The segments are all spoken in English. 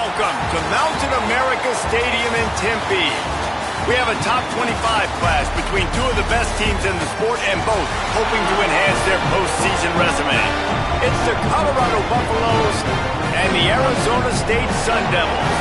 Welcome to Mountain America Stadium in Tempe. We have a top 25 class between two of the best teams in the sport and both hoping to enhance their postseason resume. It's the Colorado Buffaloes and the Arizona State Sun Devils.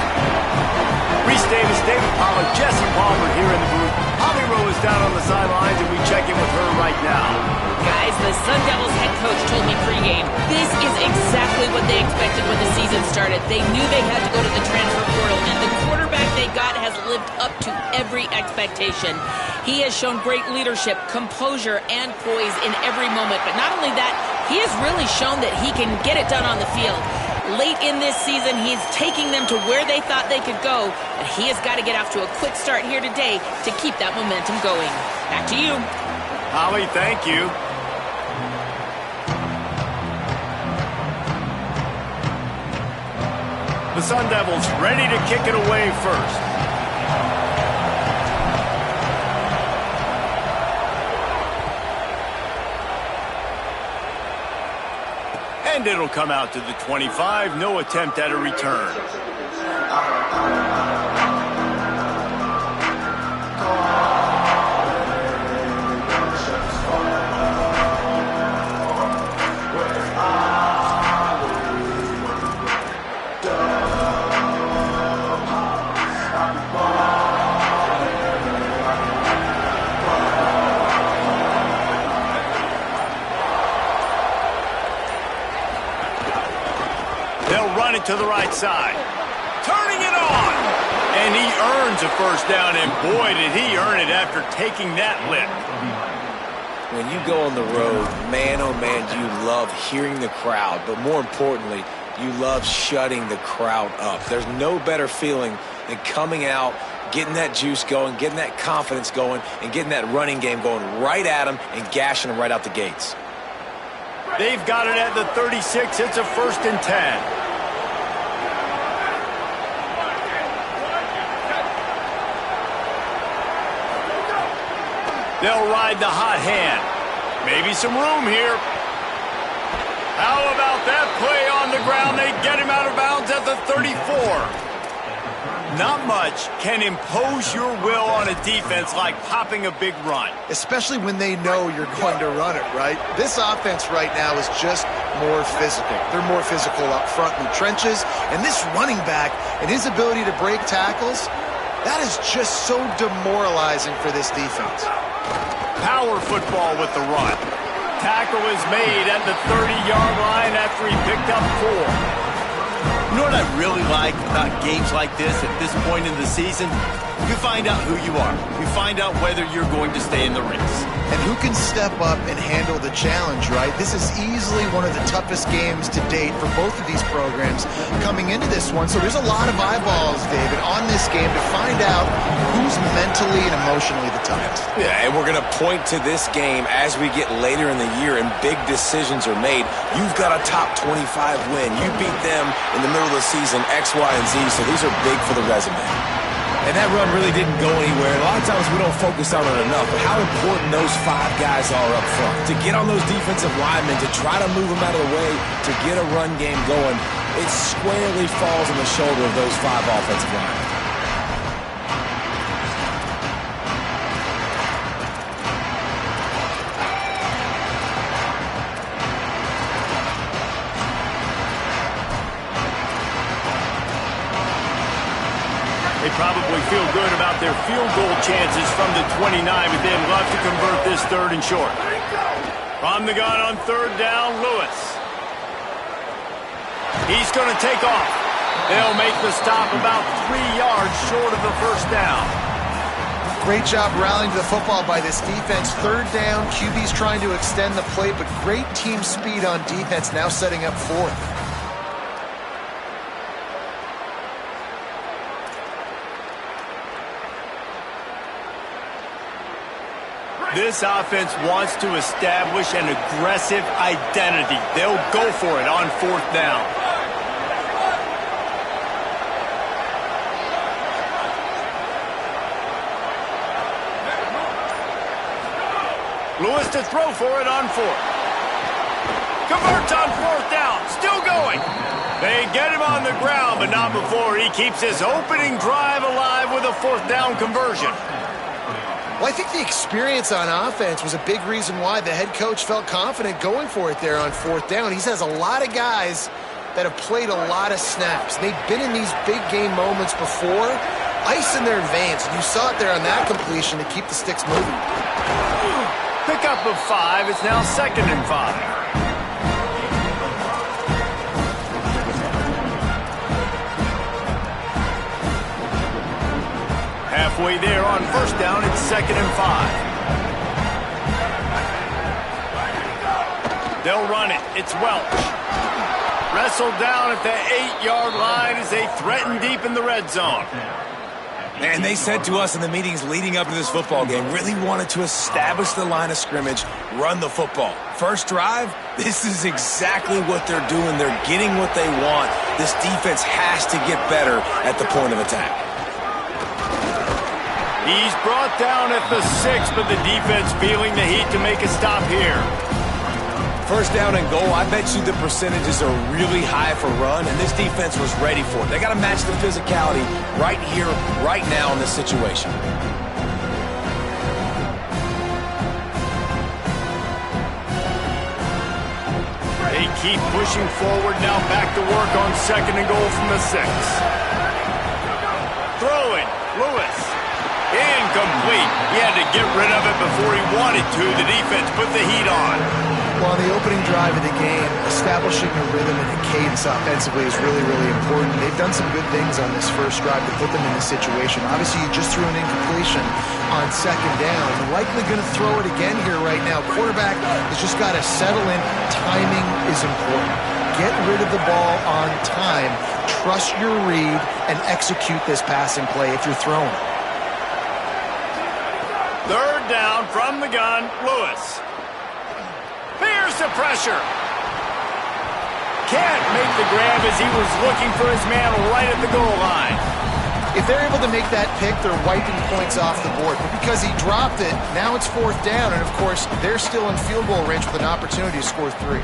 Reese Davis, David Pollard, Jesse Palmer here in the booth. Holly Rowe is down on the sidelines, and we check in with her right now. Guys, the Sun Devils head coach told me pregame, this is exactly what they expected when the season started. They knew they had to go to the transfer portal, and the quarterback they got has lived up to every expectation. He has shown great leadership, composure, and poise in every moment. But not only that, he has really shown that he can get it done on the field. Late in this season, he's taking them to where they thought they could go, but he has got to get off to a quick start here today to keep that momentum going. Back to you. Holly, thank you. The Sun Devils ready to kick it away first. And it'll come out to the 25. No attempt at a return. To the right side, turning it on, and he earns a first down, and boy did he earn it after taking that lick. When you go on the road, man oh man, do you love hearing the crowd, but more importantly, you love shutting the crowd up. There's no better feeling than coming out, getting that juice going, getting that confidence going, and getting that running game going right at them and gashing them right out the gates. They've got it at the 36. It's a 1st and 10. They'll ride the hot hand. Maybe some room here. How about that play on the ground? They get him out of bounds at the 34. Not much can impose your will on a defense like popping a big run. Especially when they know you're going to run it, right? This offense right now is just more physical. They're more physical up front in the trenches. And this running back and his ability to break tackles, that is just so demoralizing for this defense. Power football with the run. Tackle is made at the 30-yard line after he picked up 4. You know what I really like about games like this at this point in the season? You find out who you are. You find out whether you're going to stay in the race. And who can step up and handle the challenge, right? This is easily one of the toughest games to date for both of these programs coming into this one. So there's a lot of eyeballs, David, on this game to find out who's mentally and emotionally the toughest. Yeah, and we're going to point to this game as we get later in the year and big decisions are made. You've got a top 25 win. You beat them in the middle of the season, X, Y, and Z, so these are big for the resume. And that run really didn't go anywhere. A lot of times we don't focus on it enough, but how important those 5 guys are up front. To get on those defensive linemen, to try to move them out of the way, to get a run game going, it squarely falls on the shoulder of those 5 offensive linemen. They probably feel good about their field goal chances from the 29, but they'd love to convert this 3rd and short. From the gun on 3rd down, Lewis. He's going to take off. They'll make the stop about 3 yards short of the 1st down. Great job rallying to the football by this defense. 3rd down, QB's trying to extend the play, but great team speed on defense, now setting up 4th. This offense wants to establish an aggressive identity. They'll go for it on 4th down. Lewis to throw for it on 4th. Converts on 4th down. Still going. They get him on the ground, but not before he keeps his opening drive alive with a fourth down conversion. Well, I think the experience on offense was a big reason why the head coach felt confident going for it there on fourth down. He has a lot of guys that have played a lot of snaps. They've been in these big game moments before, ice in their veins. You saw it there on that completion to keep the sticks moving. Pickup of 5. It's now 2nd and 5. Halfway there on first down, it's 2nd and 5. They'll run it. It's Welch. Wrestled down at the 8-yard line as they threaten deep in the red zone. And they said to us in the meetings leading up to this football game, really wanted to establish the line of scrimmage, run the football. First drive, this is exactly what they're doing. They're getting what they want. This defense has to get better at the point of attack. He's brought down at the 6, but the defense feeling the heat to make a stop here. First down and goal, I bet you the percentages are really high for run, and this defense was ready for it. They got to match the physicality right here, right now in this situation. They keep pushing forward, now back to work on 2nd and goal from the 6. Throwing, Lewis. Incomplete. He had to get rid of it before he wanted to. The defense put the heat on. Well, on the opening drive of the game, establishing a rhythm and a cadence offensively is really, really important. They've done some good things on this first drive to put them in this situation. Obviously, you just threw an incompletion on 2nd down. You're likely going to throw it again here right now. Quarterback has just got to settle in. Timing is important. Get rid of the ball on time. Trust your read and execute this passing play if you're throwing. Third down from the gun, Lewis. Here's the pressure. Can't make the grab as he was looking for his man right at the goal line. If they're able to make that pick, they're wiping points off the board. But because he dropped it, now it's 4th down. And, of course, they're still in field goal range with an opportunity to score 3.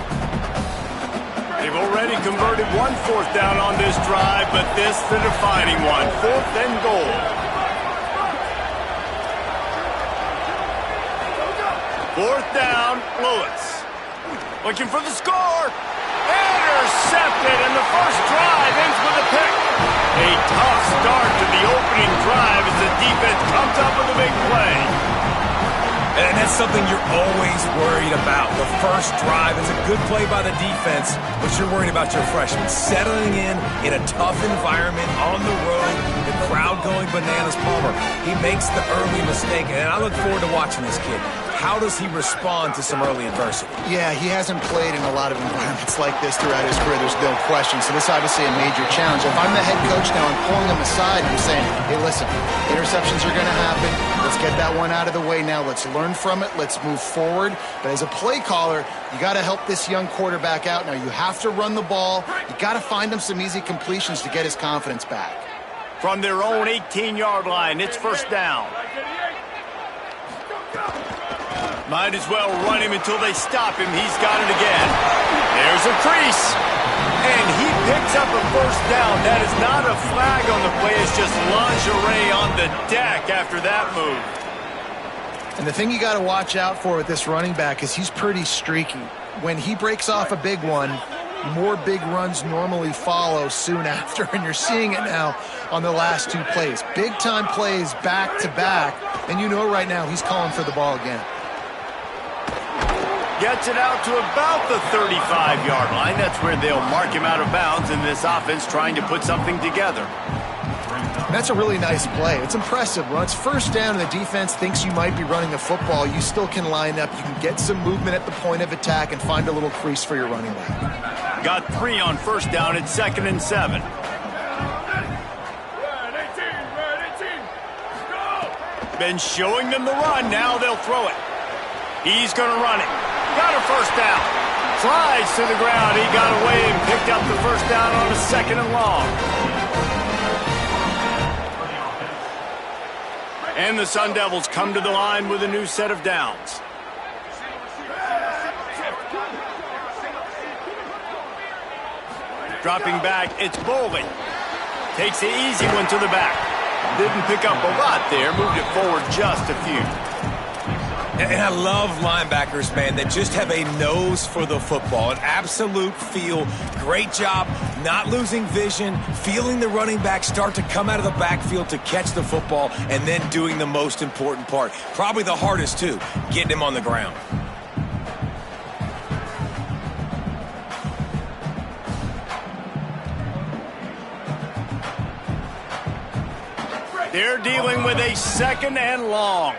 They've already converted one 4th down on this drive, but this the defining one. 4th and goal. Fourth down, Lewis. Looking for the score. Intercepted, and the first drive ends with a pick. A tough start to the opening drive as the defense comes up with a big play. And that's something you're always worried about. The first drive is a good play by the defense, but you're worried about your freshmen settling in a tough environment on the road, the crowd going bananas. Palmer, he makes the early mistake, and I look forward to watching this kid. How does he respond to some early adversity? Yeah, he hasn't played in a lot of environments like this throughout his career. There's no question. So this is obviously a major challenge. If I'm the head coach now, I'm pulling him aside and I'm saying, hey, listen, interceptions are going to happen. Let's get that one out of the way now. Let's learn from it. Let's move forward. But as a play caller, you got to help this young quarterback out. Now, you have to run the ball. You got to find him some easy completions to get his confidence back. From their own 18-yard line, it's first down. Might as well run him until they stop him. He's got it again. There's a crease. And he picks up a first down. That is not a flag on the play. It's just lingerie on the deck after that move. And the thing you got to watch out for with this running back is he's pretty streaky. When he breaks off a big one, more big runs normally follow soon after, and you're seeing it now on the last 2 plays. Big-time plays back-to-back, and you know right now he's calling for the ball again. Gets it out to about the 35-yard line. That's where they'll mark him out of bounds in this offense trying to put something together. That's a really nice play. It's impressive. When it's first down and the defense thinks you might be running the football, you still can line up. You can get some movement at the point of attack and find a little crease for your running back. Got 3 on first down. It's 2nd and 7. Been showing them the run. Now they'll throw it. He's going to run it. Got a first down. Flies to the ground. He got away and picked up the first down on a 2nd and long. And the Sun Devils come to the line with a new set of downs. Dropping back, it's Bowling. Takes the easy one to the back. Didn't pick up a lot there, moved it forward just a few. And I love linebackers, man, that just have a nose for the football, an absolute feel. Great job not losing vision, feeling the running back start to come out of the backfield to catch the football, and then doing the most important part. Probably the hardest, too, getting him on the ground. They're dealing with a 2nd and long.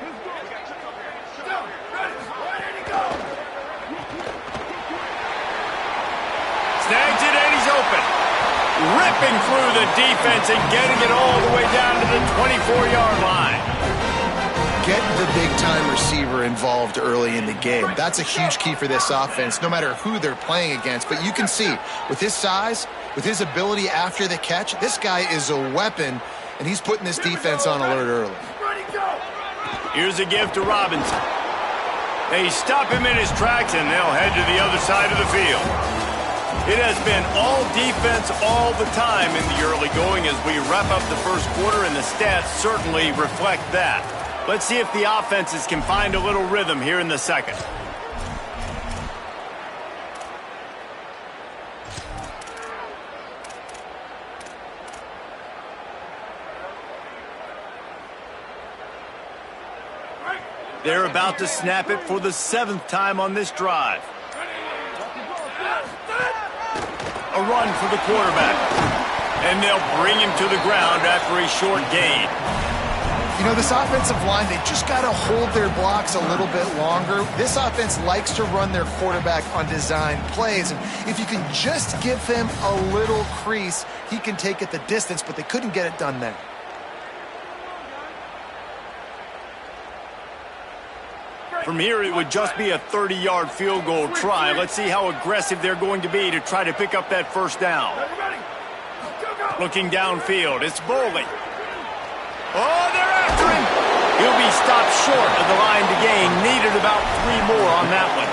Snags it and he's open. Ripping through the defense and getting it all the way down to the 24-yard line. Get the big-time receiver involved early in the game. That's a huge key for this offense, no matter who they're playing against. But you can see, with his size, with his ability after the catch, this guy is a weapon, and he's putting this defense on alert early. Here's a give to Robinson. They stop him in his tracks, and they'll head to the other side of the field. It has been all defense all the time in the early going as we wrap up the first quarter, and the stats certainly reflect that. Let's see if the offenses can find a little rhythm here in the second. They're about to snap it for the 7th time on this drive. A run for the quarterback. And they'll bring him to the ground after a short gain. You know, this offensive line, they just got to hold their blocks a little bit longer. This offense likes to run their quarterback on design plays. And if you can just give him a little crease, he can take it the distance, but they couldn't get it done there. From here, it would just be a 30-yard field goal try. Let's see how aggressive they're going to be to try to pick up that first down. Looking downfield, it's Bowling. Oh, they're after him. He'll be stopped short of the line to gain. Needed about 3 more on that one.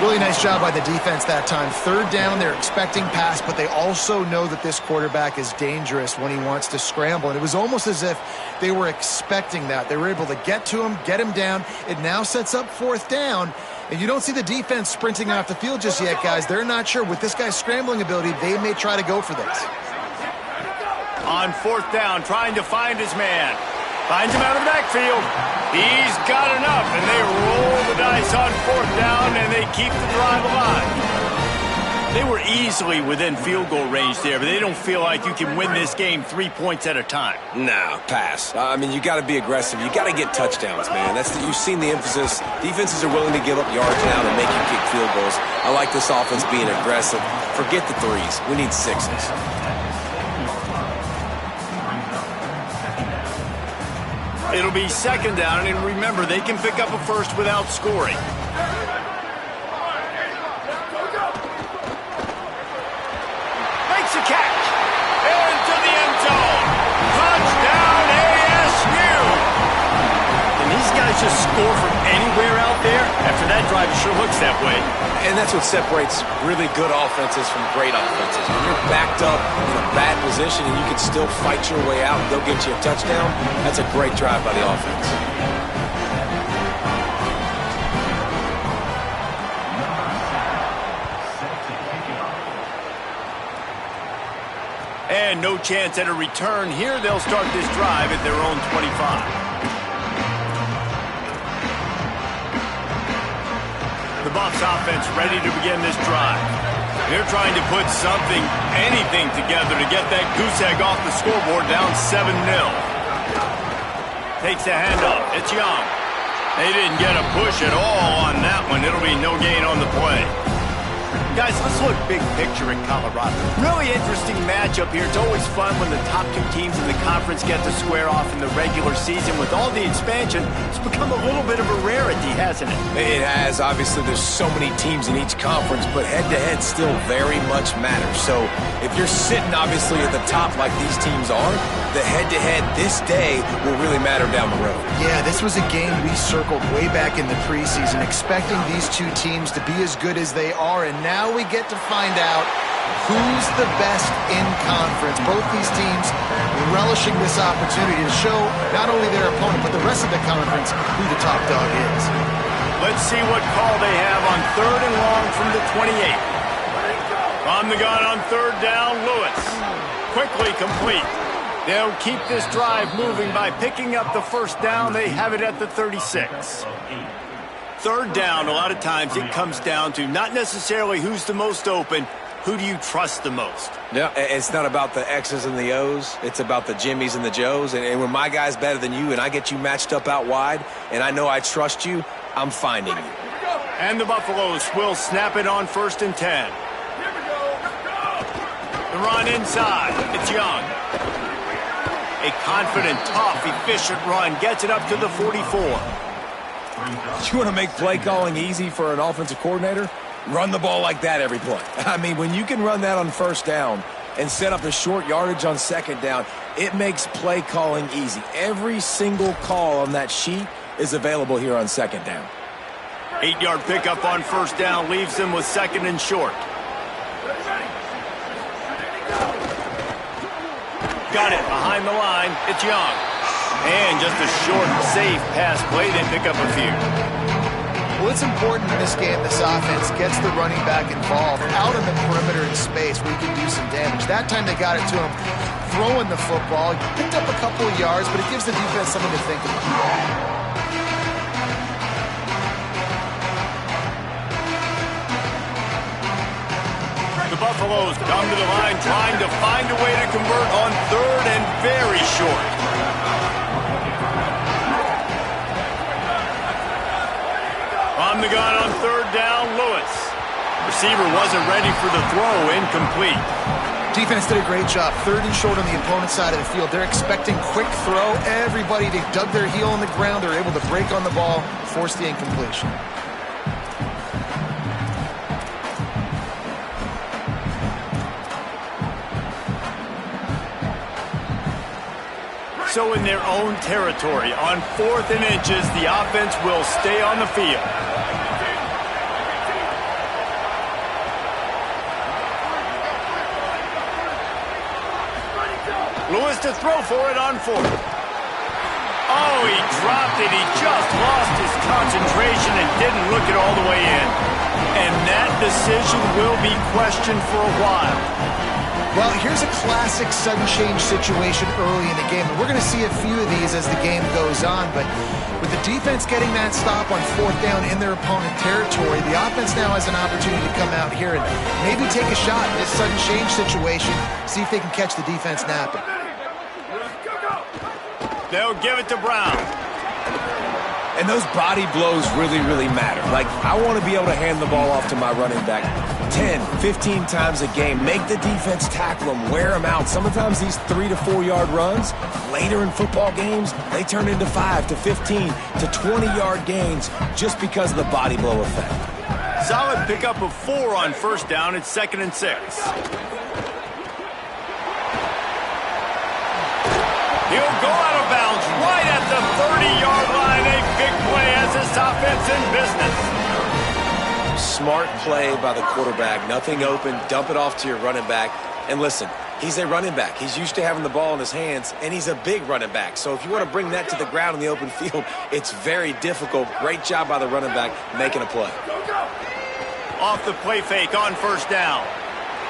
Really nice job by the defense that time. 3rd down, they're expecting pass, but they also know that this quarterback is dangerous when he wants to scramble. And it was almost as if they were expecting that. They were able to get to him, get him down. It now sets up 4th down. And you don't see the defense sprinting off the field just yet, guys. They're not sure. With this guy's scrambling ability, they may try to go for this. On 4th down, trying to find his man. Finds him out of the backfield. He's got enough, and they roll the dice on 4th down, and they keep the drive alive. They were easily within field goal range there, but they don't feel like you can win this game 3 points at a time. No, pass. I mean, you got to be aggressive. You got to get touchdowns, man. You've seen the emphasis. Defenses are willing to give up yards now to make you kick field goals. I like this offense being aggressive. Forget the 3s. We need 6s. It'll be 2nd down, and remember, they can pick up a first without scoring. Makes a catch. Into the end zone. Touchdown, ASU. Can these guys just score from anywhere out there? After that drive, it sure looks that way. And that's what separates really good offenses from great offenses. When you're backed up in a bad position and you can still fight your way out and go get you a touchdown, that's a great drive by the offense. And no chance at a return here. They'll start this drive at their own 25. The Buffs offense ready to begin this drive. They're trying to put something, anything together to get that goose egg off the scoreboard down 7-0. Takes the handoff. It's Young. They didn't get a push at all on that one. It'll be no gain on the play. Guys, let's look big picture at Colorado. Really interesting matchup here. It's always fun when the top 2 teams in the conference get to square off in the regular season. With all the expansion, it's become a little bit of a rarity, hasn't it? It has. Obviously, there's so many teams in each conference, but head-to-head still very much matters. So if you're sitting, obviously, at the top like these teams are, the head-to-head this day will really matter down the road. Yeah, this was a game we circled way back in the preseason, expecting these 2 teams to be as good as they are, and now now we get to find out who's the best in conference. Both these teams relishing this opportunity to show not only their opponent, but the rest of the conference who the top dog is. Let's see what call they have on 3rd and long from the 28. On the gun on 3rd down, Lewis. Quickly complete. They'll keep this drive moving by picking up the first down. They have it at the 36. 3rd down, a lot of times it comes down to not necessarily who's the most open, who do you trust the most? Yeah, it's not about the X's and the O's. It's about the Jimmys and the Joes. And when my guy's better than you and I get you matched up out wide and I know I trust you, I'm finding you. And the Buffaloes will snap it on 1st and 10. The run inside. It's Young. A confident, tough, efficient run gets it up to the 44. You want to make play calling easy for an offensive coordinator? Run the ball like that every play. I mean, when you can run that on 1st down and set up a short yardage on 2nd down, it makes play calling easy. Every single call on that sheet is available here on 2nd down. 8-yard pickup on 1st down leaves them with 2nd and short. Got it behind the line. It's Young. And just a short, safe pass play. They pick up a few. Well, it's important in this game this offense gets the running back involved out on the perimeter in space where he can do some damage. That time they got it to him throwing the football. He picked up a couple of yards, but it gives the defense something to think about. The Buffaloes come to the line trying to find a way to convert on 3rd and very short. On the gun on 3rd down, Lewis. Receiver wasn't ready for the throw, incomplete. Defense did a great job. 3rd and short on the opponent's side of the field. They're expecting quick throw. Everybody, they dug their heel on the ground. They're able to break on the ball, force the incompletion. So in their own territory, on 4th and inches, the offense will stay on the field. Lewis to throw for it on 4th. Oh, he dropped it. He just lost his concentration and didn't look it all the way in. And that decision will be questioned for a while. Well, here's a classic sudden change situation early in the game. And we're going to see a few of these as the game goes on. But with the defense getting that stop on 4th down in their opponent territory, the offense now has an opportunity to come out here and maybe take a shot in this sudden change situation, see if they can catch the defense napping. They'll give it to Brown. And those body blows really, really matter. Like, I want to be able to hand the ball off to my running back 10, 15 times a game. Make the defense tackle them, wear them out. Sometimes these 3 to 4 yard runs, later in football games, they turn into 5 to 15 to 20 yard gains just because of the body blow effect. Solid pickup of 4 on 1st down. It's 2nd and 6. He'll go out of bounds right at the 30-yard line. A big play as this offense in business. Smart play by the quarterback. Nothing open. Dump it off to your running back. And listen, he's a running back. He's used to having the ball in his hands, and he's a big running back. So if you want to bring that to the ground in the open field, it's very difficult. Great job by the running back making a play. Off the play fake on 1st down.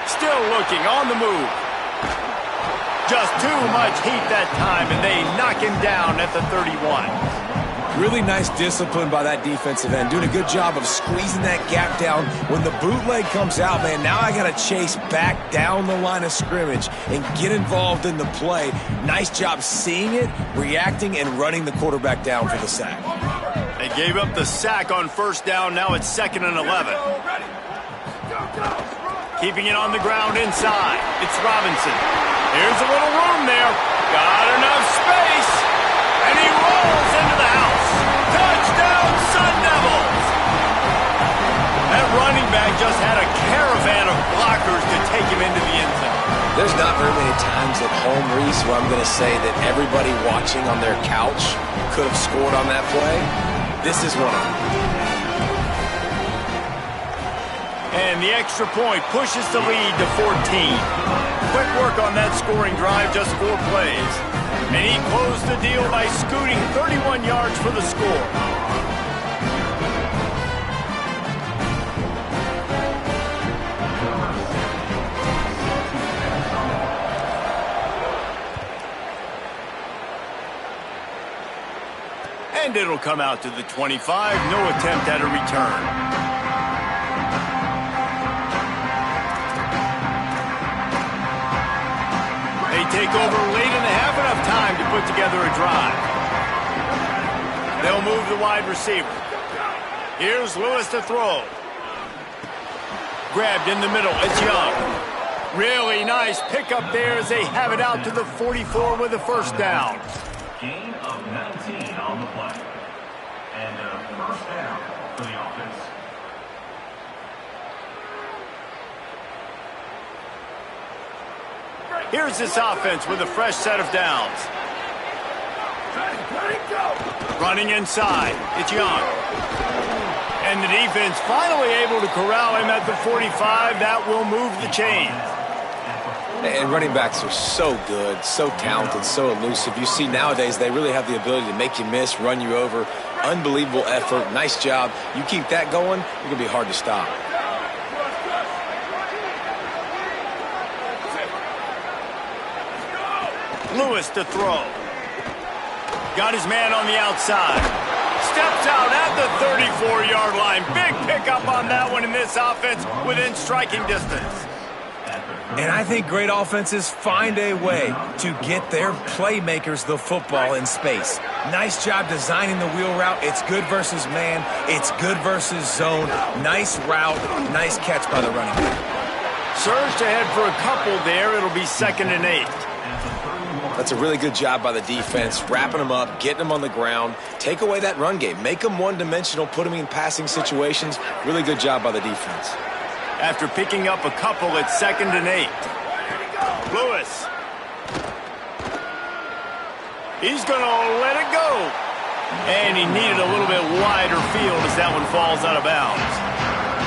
Still looking on the move. Just too much heat that time, and they knock him down at the 31. Really nice discipline by that defensive end. Doing a good job of squeezing that gap down. When the bootleg comes out, man, now I got to chase back down the line of scrimmage and get involved in the play. Nice job seeing it, reacting, and running the quarterback down for the sack. They gave up the sack on 1st down. Now it's 2nd and 11. Keeping it on the ground inside. It's Robinson. Here's a little room there. Got enough space. And he rolls into the house. Touchdown, Sun Devils. That running back just had a caravan of blockers to take him into the end zone. There's not very many times at home, Reese, where I'm going to say that everybody watching on their couch could have scored on that play. This is one of them. And the extra point pushes the lead to 14. Quick work on that scoring drive, just 4 plays. And he closed the deal by scooting 31 yards for the score. And it'll come out to the 25. No attempt at a return. They take over late in the half, enough time to put together a drive. They'll move the wide receiver. Here's Lewis to throw. Grabbed in the middle. It's Young. Really nice pickup there as they have it out to the 44 with a first down. Gain of 19 on the play. And a first down for the offense. Here's this offense with a fresh set of downs. Running inside. It's Young. And the defense finally able to corral him at the 45. That will move the chains. And running backs are so good, so talented, so elusive. You see nowadays they really have the ability to make you miss, run you over. Unbelievable effort. Nice job. You keep that going, you're going to be hard to stop. Lewis to throw. Got his man on the outside. Steps out at the 34-yard line. Big pickup on that one in this offense within striking distance. And I think great offenses find a way to get their playmakers the football in space. Nice job designing the wheel route. It's good versus man. It's good versus zone. Nice route. Nice catch by the running back. Surged ahead for a couple there. It'll be 2nd and 8. That's a really good job by the defense, wrapping them up, getting them on the ground. Take away that run game. Make them one-dimensional, put them in passing situations. Really good job by the defense. After picking up a couple, it's 2nd and 8. Lewis. He's going to let it go. And he needed a little bit wider field as that one falls out of bounds.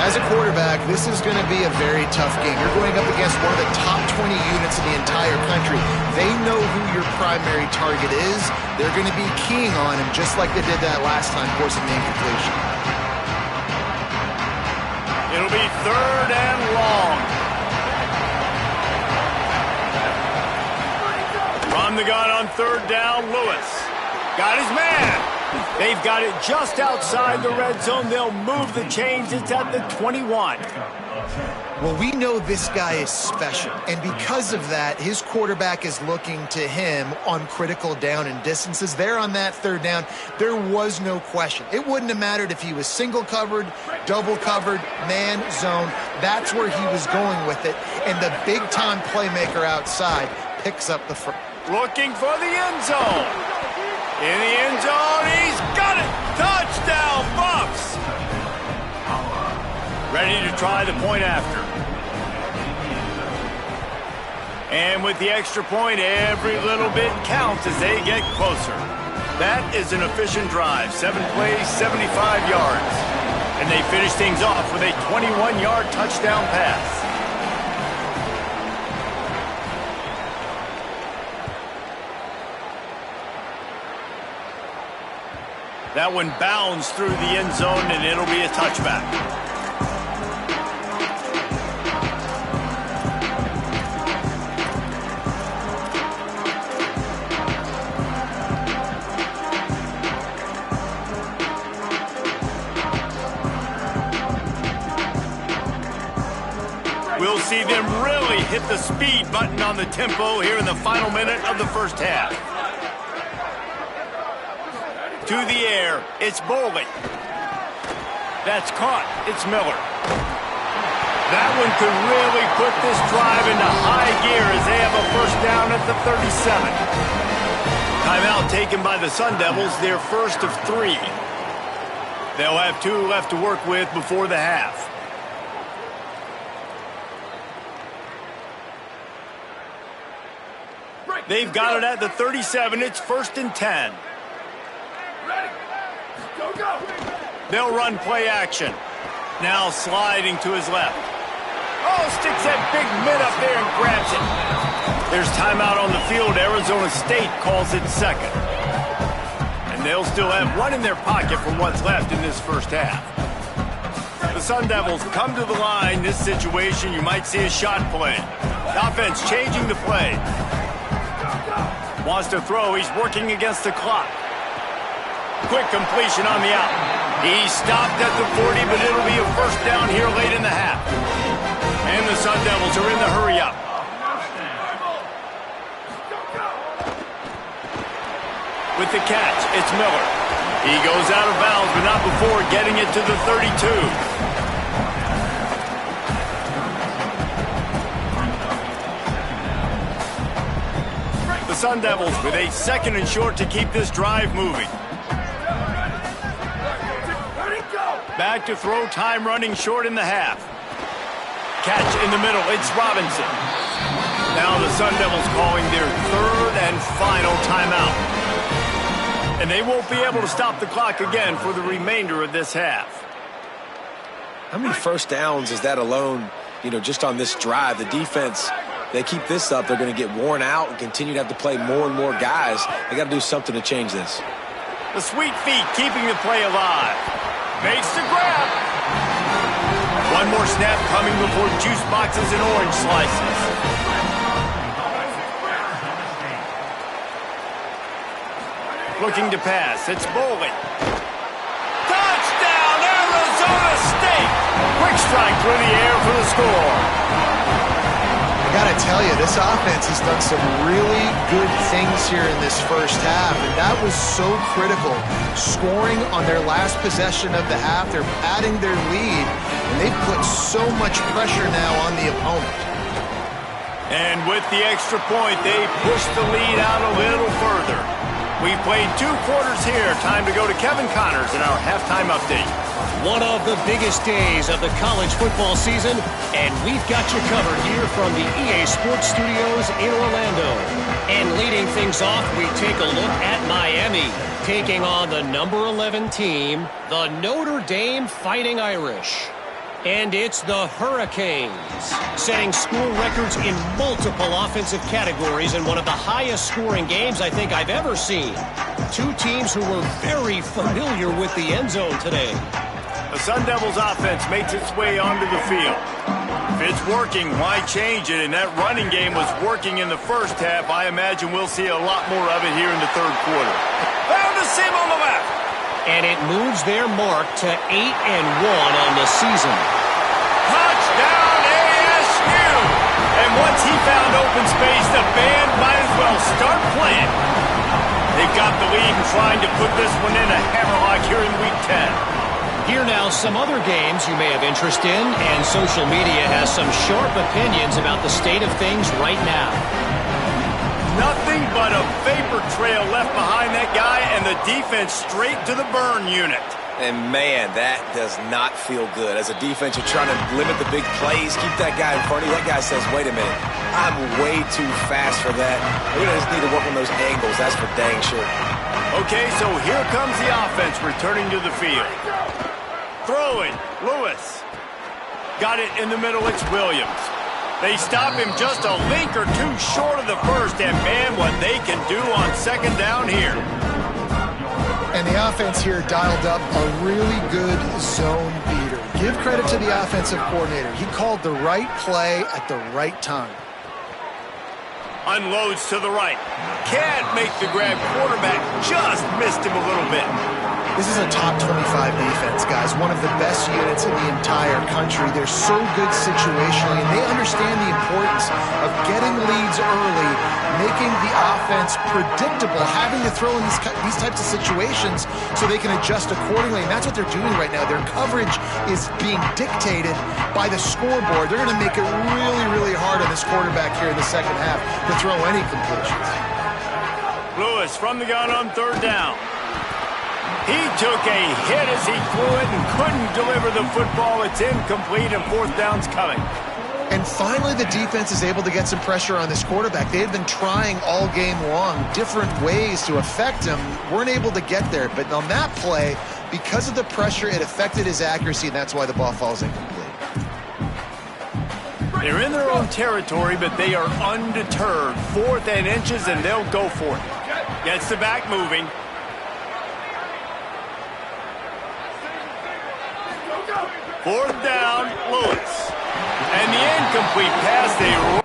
As a quarterback, this is going to be a very tough game. You're going up against one of the top 20 units in the entire country. They know who your primary target is. They're going to be keying on him just like they did that last time, forcing the incompletion. It'll be 3rd and long. From the gun on 3rd down, Lewis. Got his man. They've got it just outside the red zone. They'll move the chains. It's at the 21. Well, we know this guy is special, and because of that, his quarterback is looking to him on critical down and distances. There on that 3rd down, there was no question. It wouldn't have mattered if he was single covered, double covered, man, zone. That's where he was going with it, and the big-time playmaker outside picks up the first. Looking for the end zone. In the end zone, he's got it! Touchdown, Buffs! Ready to try the point after. And with the extra point, every little bit counts as they get closer. That is an efficient drive. 7 plays, 75 yards. And they finish things off with a 21-yard touchdown pass. That one bounds through the end zone, and it'll be a touchback. We'll see them really hit the speed button on the tempo here in the final minute of the first half. To the air, it's Boley. That's caught. It's Miller. That one could really put this drive into high gear as they have a first down at the 37. Timeout taken by the Sun Devils, their first of 3. They'll have 2 left to work with before the half. They've got it at the 37. It's 1st and 10. They'll run play action. Now sliding to his left. Oh, sticks that big mid up there and grabs it. There's timeout on the field. Arizona State calls it second. And they'll still have one in their pocket from what's left in this first half. The Sun Devils come to the line. This situation, you might see a shot play. The offense changing the play. Wants to throw. He's working against the clock. Quick completion on the out. He stopped at the 40, but it'll be a first down here late in the half. And the Sun Devils are in the hurry-up. With the catch, it's Miller. He goes out of bounds, but not before getting it to the 32. The Sun Devils with a second and short to keep this drive moving. Back to throw, time running short in the half. Catch in the middle, it's Robinson. Now the Sun Devils calling their third and final timeout. And they won't be able to stop the clock again for the remainder of this half. How many first downs is that alone, just on this drive? The defense, they keep this up, they're going to get worn out and continue to have to play more and more guys. They got to do something to change this. The sweet feet keeping the play alive. Makes the grab. One more snap coming before juice boxes and orange slices. Looking to pass. It's Bowling. Touchdown, Arizona State. Quick strike through the air for the score. I got to tell you, this offense has done some really good things here in this first half, and that was so critical. Scoring on their last possession of the half, they're adding their lead, and they've put so much pressure now on the opponent. And with the extra point, they push the lead out a little further. We've played 2 quarters here. Time to go to Kevin Connors in our halftime update. One of the biggest days of the college football season, and we've got you covered here from the EA Sports Studios in Orlando. And leading things off, we take a look at Miami, taking on the number 11 team, the Notre Dame Fighting Irish. And it's the Hurricanes, setting school records in multiple offensive categories in one of the highest scoring games I think I've ever seen. 2 teams who were very familiar with the end zone today. The Sun Devils offense makes its way onto the field. If it's working, why change it? And that running game was working in the first half. I imagine we'll see a lot more of it here in the third quarter. Found a seam on the left. And it moves their mark to 8-1 on the season. Touchdown ASU! And once he found open space, the band might as well start playing. They've got the lead and trying to put this one in a hammerlock here in Week 10. Here now some other games you may have interest in, and social media has some sharp opinions about the state of things right now. Nothing but a vapor trail left behind that guy, and the defense straight to the burn unit. And, man, that does not feel good. As a defense, you're trying to limit the big plays, keep that guy in front of you. That guy says, wait a minute, I'm way too fast for that. We're going to just need to work on those angles. That's for dang sure. Okay, so here comes the offense returning to the field. Throwing, Lewis. Got it in the middle, it's Williams. They stop him just a link or 2 short of the first, and man, what they can do on second down here. And the offense here dialed up a really good zone beater. Give credit to the offensive coordinator. He called the right play at the right time. Unloads to the right. Can't make the grab. Quarterback just missed him a little bit. This is a top 25 defense, guys. One of the best units in the entire country. They're so good situationally, and they understand the importance of getting leads early, making the offense predictable, having to throw in these types of situations so they can adjust accordingly. And that's what they're doing right now. Their coverage is being dictated by the scoreboard. They're going to make it really, really hard on this quarterback here in the second half to throw any completions. Lewis from the gun on third down. He took a hit as he threw it and couldn't deliver the football. It's incomplete, and fourth down's coming. And finally, the defense is able to get some pressure on this quarterback. They had been trying all game long different ways to affect him. Weren't able to get there. But on that play, because of the pressure, it affected his accuracy, and that's why the ball falls incomplete. They're in their own territory, but they are undeterred. 4th and inches, and they'll go for it. Gets the back moving. Fourth down, Lewis. And the incomplete pass, they